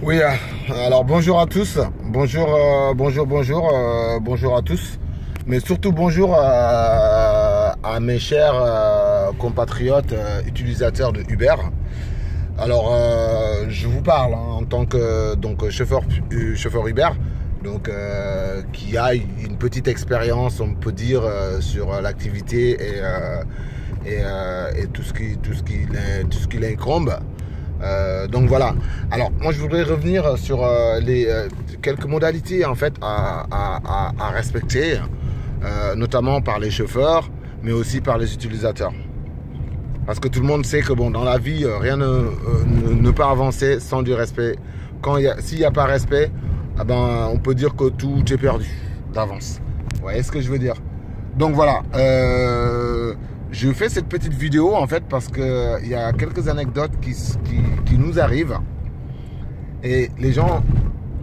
Oui, alors bonjour à tous, bonjour à tous, mais surtout bonjour à mes chers compatriotes utilisateurs de Uber. Alors, je vous parle en tant que chauffeur Uber, qui a une petite expérience, on peut dire, sur l'activité et tout ce qui l'incombe. Donc voilà. Alors moi je voudrais revenir sur quelques modalités en fait à respecter, notamment par les chauffeurs, mais aussi par les utilisateurs. Parce que tout le monde sait que bon, dans la vie, rien ne peut avancer sans du respect. S'il n'y a pas respect, eh ben, on peut dire que tout est perdu d'avance. Vous voyez ce que je veux dire? Donc voilà. Je fais cette petite vidéo en fait parce que il y a quelques anecdotes qui nous arrivent et les gens,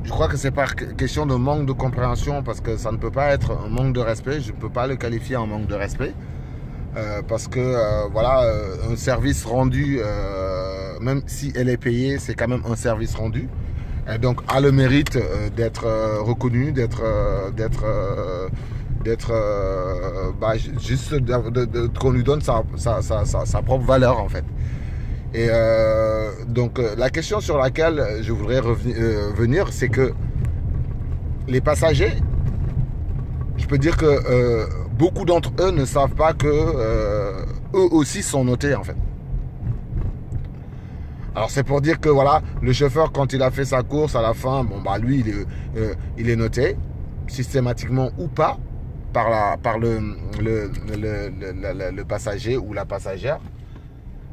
je crois que c'est pas question de manque de compréhension parce que ça ne peut pas être un manque de respect, je ne peux pas le qualifier en manque de respect parce que voilà, un service rendu, même si elle est payée, c'est quand même un service rendu et donc a le mérite d'être reconnu, juste qu'on lui donne sa propre valeur en fait. Et donc la question sur laquelle je voudrais venir, c'est que les passagers, je peux dire que beaucoup d'entre eux ne savent pas que eux aussi sont notés en fait. Alors c'est pour dire que voilà, le chauffeur quand il a fait sa course à la fin, bon bah lui il est noté systématiquement ou pas par le passager ou la passagère.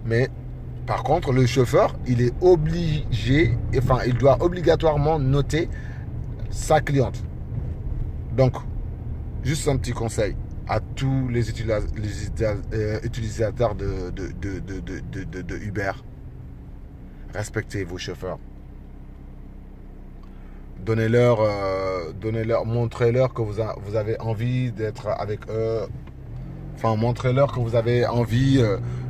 Mais par contre, le chauffeur, il est obligé, enfin, il doit obligatoirement noter sa cliente. Donc, juste un petit conseil à tous les utilisateurs de Uber. Respectez vos chauffeurs. Donnez-leur, montrez-leur que vous avez envie d'être avec eux. Enfin, montrez-leur que vous avez envie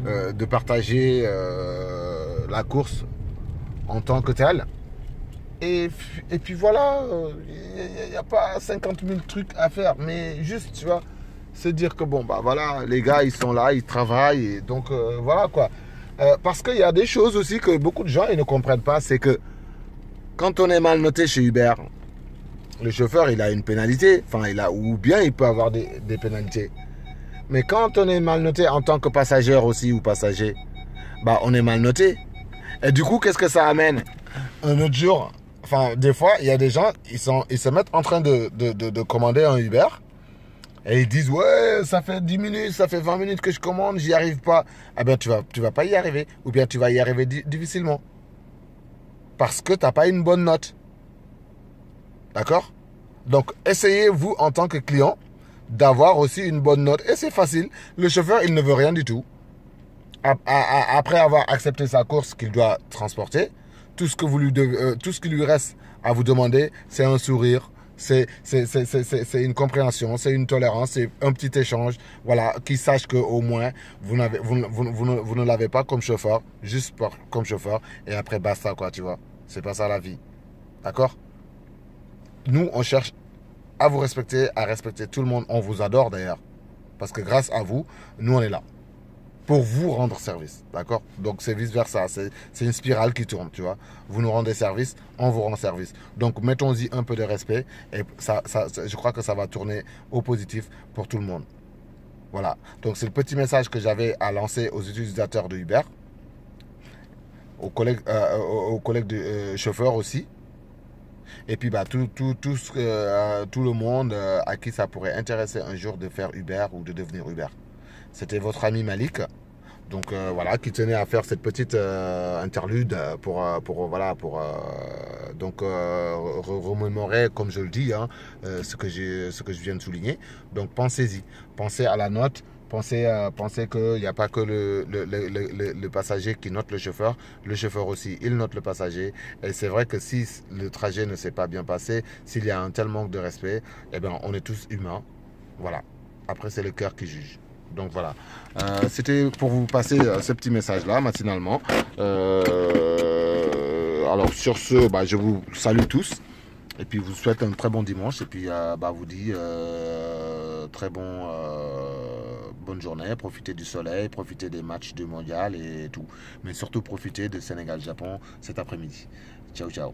de partager la course en tant que telle. Et puis voilà, il n'y a pas 50 000 trucs à faire. Mais juste, tu vois, se dire que bon, bah voilà, les gars, ils sont là, ils travaillent. Et donc, voilà quoi. Parce qu'il y a des choses aussi que beaucoup de gens ils ne comprennent pas. C'est que quand on est mal noté chez Uber, le chauffeur, il a une pénalité. Enfin, ou bien il peut avoir des pénalités. Mais quand on est mal noté en tant que passager aussi ou passager, bah, on est mal noté. Et du coup, qu'est-ce que ça amène? Un autre jour, enfin, des fois, il y a des gens, ils se mettent en train de commander un Uber. Et ils disent, ouais, ça fait 10 minutes, ça fait 20 minutes que je commande, j'y arrive pas. Ah ben, tu vas pas y arriver. Ou bien tu vas y arriver difficilement. Parce que tu n'as pas une bonne note. D'accord? Donc, essayez, vous, en tant que client, d'avoir aussi une bonne note. Et c'est facile. Le chauffeur, il ne veut rien du tout. Après avoir accepté sa course qu'il doit transporter, tout ce qui lui reste à vous demander, c'est un sourire, c'est une compréhension, c'est une tolérance, c'est un petit échange. Voilà, qu'il sache qu'au moins, vous ne l'avez pas comme chauffeur, juste comme chauffeur. Et après, basta, quoi, tu vois. C'est pas ça la vie. D'accord? Nous, on cherche à vous respecter, à respecter tout le monde. On vous adore d'ailleurs. Parce que grâce à vous, nous, on est là. Pour vous rendre service. D'accord? Donc, c'est vice-versa. C'est une spirale qui tourne, tu vois. Vous nous rendez service, on vous rend service. Donc, mettons-y un peu de respect. Et je crois que ça va tourner au positif pour tout le monde. Voilà. Donc, c'est le petit message que j'avais à lancer aux utilisateurs de Uber. Aux collègues de chauffeurs aussi. Et puis bah, tout le monde à qui ça pourrait intéresser un jour de faire Uber ou de devenir Uber. C'était votre ami Malik, donc voilà, qui tenait à faire cette petite interlude pour remémorer, comme je le dis, hein, ce que je viens de souligner. Donc pensez-y, pensez à la note. Pensez qu'il n'y a pas que le passager qui note le chauffeur aussi, il note le passager. Et c'est vrai que si le trajet ne s'est pas bien passé, s'il y a un tel manque de respect, eh bien, on est tous humains. Voilà. Après, c'est le cœur qui juge. Donc voilà. C'était pour vous passer ce petit message-là, matinalement. alors sur ce, bah, je vous salue tous. Et puis vous souhaite un très bon dimanche. Et puis bah, vous dit bonne journée. Profitez du soleil, profitez des matchs du mondial et tout. Mais surtout profitez de Sénégal-Japon cet après-midi. Ciao, ciao.